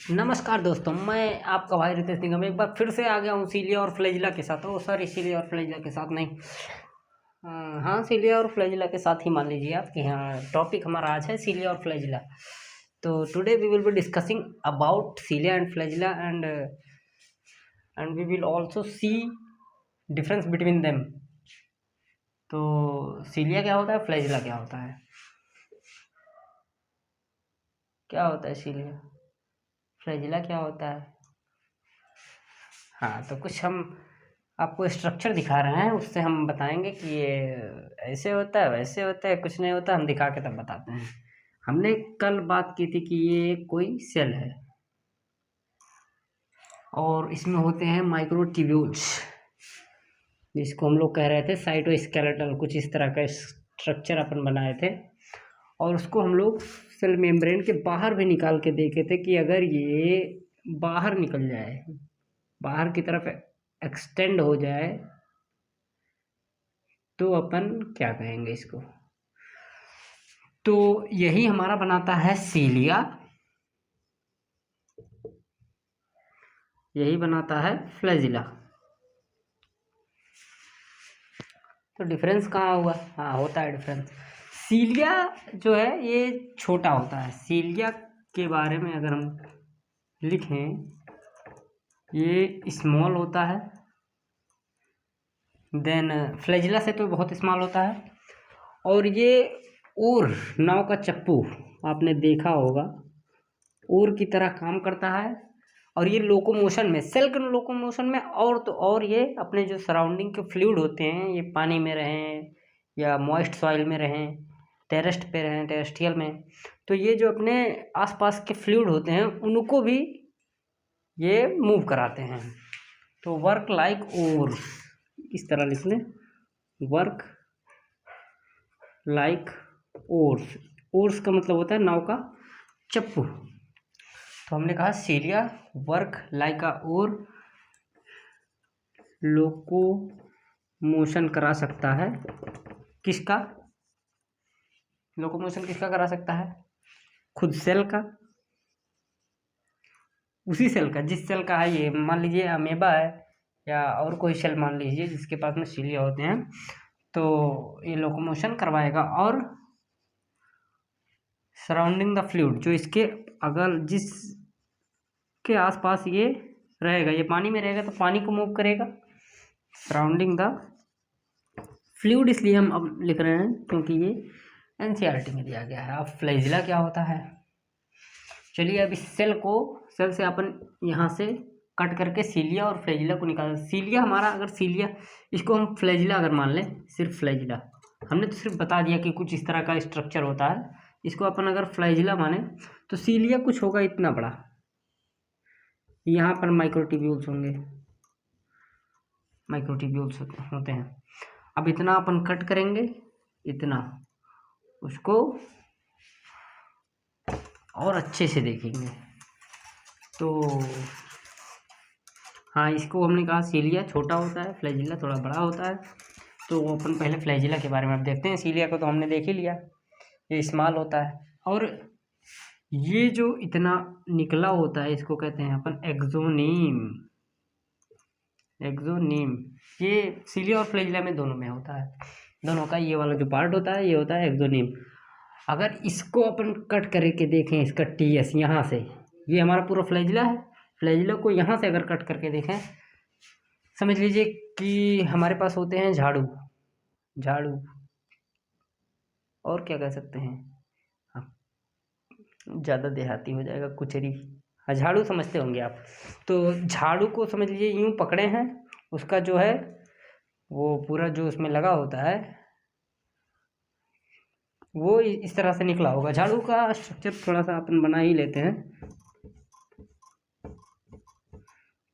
नमस्कार दोस्तों, मैं आपका भाई रितेश निगम एक बार फिर से आ गया हूँ सीलिया और फ्लैजिला के साथ। ओ सॉरी, सीलिया और फ्लैजिला के साथ नहीं, हाँ सीलिया और फ्लैजिला के साथ ही मान लीजिए आप कि हाँ, टॉपिक हमारा आज है सीलिया और फ्लैजिला। तो today we will be discussing about cilia and flagella and we will also see difference between them. तो सीलिया क्या होता है, फ्लैजिला क्या होता है, क्या होता है सीलिया, फ्लैजिला क्या होता है। हाँ, तो कुछ हम आपको स्ट्रक्चर दिखा रहे हैं, उससे हम बताएंगे कि ये ऐसे होता है वैसे होता है, कुछ नहीं होता, हम दिखा के तब बताते हैं। हमने कल बात की थी कि ये कोई सेल है और इसमें होते हैं माइक्रोट्यूब्यूल्स, जिसको हम लोग कह रहे थे साइटोस्केलेटल, कुछ इस तरह का स्ट्रक्चर अपन बनाए थे। और उसको हम लोग सेल मेम्ब्रेन के बाहर भी निकाल के देखे थे कि अगर ये बाहर निकल जाए, बाहर की तरफ एक्सटेंड हो जाए, तो अपन क्या कहेंगे इसको। तो यही हमारा बनाता है सीलिया, यही बनाता है फ्लैजिला। तो डिफरेंस कहाँ हुआ, हाँ होता है डिफरेंस। सीलिया जो है ये छोटा होता है। सीलिया के बारे में अगर हम लिखें, ये स्मॉल होता है। देन फ्लैजिला से तो बहुत स्मॉल होता है। और ये ओर, नाव का चप्पू आपने देखा होगा, ओर की तरह काम करता है। और ये लोकोमोशन में, सेल के लोकोमोशन में, और तो और ये अपने जो सराउंडिंग के फ्लूइड होते हैं, ये पानी में रहें या मॉइस्ट सॉइल में रहें, टेरेस्ट पे रहें, टेरेस्ट्रियल में, तो ये जो अपने आसपास के फ्लूइड होते हैं उनको भी ये मूव कराते हैं। तो वर्क लाइक ओर, इस तरह लिख लें, वर्क लाइक ओर्स। ओर्स का मतलब होता है नाव का चप्पू। तो हमने कहा cilia work like a oar, locomotion करा सकता है। किसका लोकोमोशन, किसका करा सकता है, खुद सेल का, उसी सेल का जिस सेल का है ये। मान लीजिए अमेबा है या और कोई सेल मान लीजिए जिसके पास में सीलिया होते हैं, तो ये लोकोमोशन करवाएगा। और सराउंडिंग द फ्लूइड, जो इसके अगर जिस के आसपास ये रहेगा, ये पानी में रहेगा तो पानी को मूव करेगा। सराउंडिंग द फ्लूइड इसलिए हम अब लिख रहे हैं क्योंकि ये एनसीईआरटी में दिया गया है। अब फ्लैजिला क्या होता है, चलिए अब इस सेल से अपन यहाँ से कट करके सीलिया और फ्लैजिला को निकाल। सीलिया हमारा, अगर सीलिया, इसको हम फ्लैजिला अगर मान लें, सिर्फ फ्लैजिला, हमने तो सिर्फ बता दिया कि कुछ इस तरह का स्ट्रक्चर होता है। इसको अपन अगर फ्लैजिला माने तो सीलिया कुछ होगा इतना बड़ा, यहाँ पर माइक्रोट्यूब्यूल्स होंगे, माइक्रोट्यूब्यूल्स होते हैं। अब इतना अपन कट करेंगे, इतना, उसको और अच्छे से देखेंगे। तो हाँ, इसको हमने कहा सीलिया छोटा होता है, फ्लैजिला थोड़ा बड़ा होता है। तो अपन पहले फ्लैजिला के बारे में अब देखते हैं। सीलिया को तो हमने देख ही लिया, ये स्मॉल होता है। और ये जो इतना निकला होता है इसको कहते हैं अपन एक्सोनीम। एक्सोनीम ये सीलिया और फ्लैजिला में दोनों में होता है, दोनों का ये वाला जो पार्ट होता है ये होता है एक्सोनीम। अगर इसको अपन कट करके देखें, इसका टीएस यहाँ से, ये हमारा पूरा फ्लैजिला है। फ्लैजिला को यहाँ से अगर कट करके देखें, समझ लीजिए कि हमारे पास होते हैं झाड़ू, झाड़ू, और क्या कह सकते हैं, हाँ ज़्यादा देहाती हो जाएगा, कुचरी, हाँ झाड़ू समझते होंगे आप। तो झाड़ू को समझ लीजिए यूँ पकड़े हैं, उसका जो है वो पूरा जो उसमें लगा होता है वो इस तरह से निकला होगा। झाड़ू का स्ट्रक्चर थोड़ा सा अपन बना ही लेते हैं,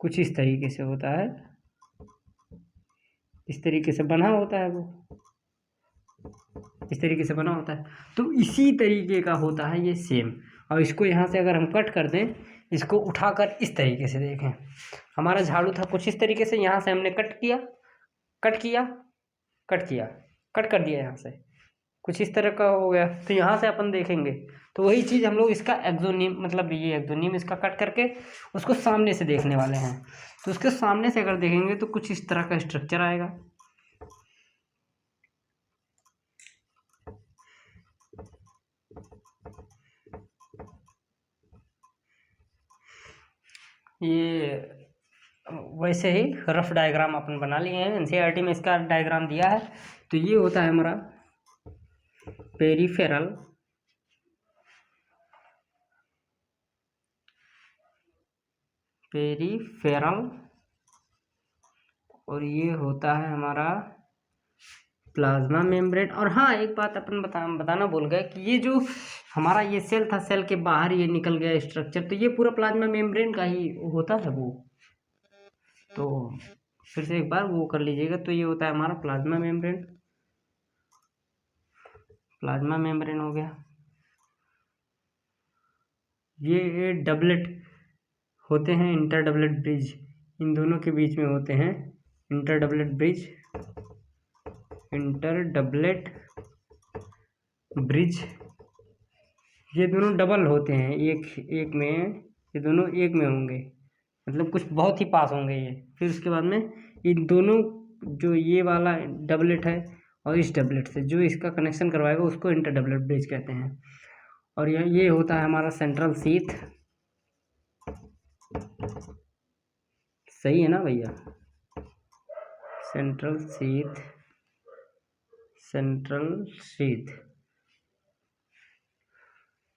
कुछ इस तरीके से होता है, इस तरीके से बना होता है, वो इस तरीके से बना होता है। तो इसी तरीके का होता है ये सेम। और इसको यहाँ से अगर हम कट कर दें, इसको उठाकर इस तरीके से देखें, हमारा झाड़ू था कुछ इस तरीके से, यहाँ से हमने कट किया, कट किया, कट किया, कट कर दिया, यहाँ से कुछ इस तरह का हो गया। तो यहाँ से अपन देखेंगे तो वही चीज़ हम लोग इसका एक्सोनीम, मतलब ये एक्सोनीम इसका कट करके उसको सामने से देखने वाले हैं। तो उसके सामने से अगर देखेंगे तो कुछ इस तरह का स्ट्रक्चर आएगा। ये वैसे ही रफ डायग्राम अपन बना लिए हैं, एनसीईआरटी में इसका डायग्राम दिया है। तो ये होता है हमारा पेरिफेरल और ये होता है हमारा प्लाज्मा मेम्ब्रेन। और हाँ, एक बात अपन बताना भूल गए कि ये जो हमारा ये सेल था, सेल के बाहर ये निकल गया स्ट्रक्चर, तो ये पूरा प्लाज्मा मेम्ब्रेन का ही होता है वो। तो फिर से एक बार वो कर लीजिएगा। तो ये होता है हमारा प्लाज्मा मेम्ब्रेन हो गया। ये डबलेट होते हैं, इंटर डबलेट ब्रिज, इन दोनों के बीच में होते हैं इंटर डबलेट ब्रिज। ये दोनों डबल होते हैं, एक में, ये दोनों एक में होंगे, मतलब कुछ बहुत ही पास होंगे ये। फिर उसके बाद में इन दोनों, जो ये वाला डबलेट है और इस डबलेट से जो इसका कनेक्शन करवाएगा उसको इंटर डबलेट ब्रिज कहते हैं। और ये होता है हमारा सेंट्रल शीथ। सही है ना भैया? Central sheath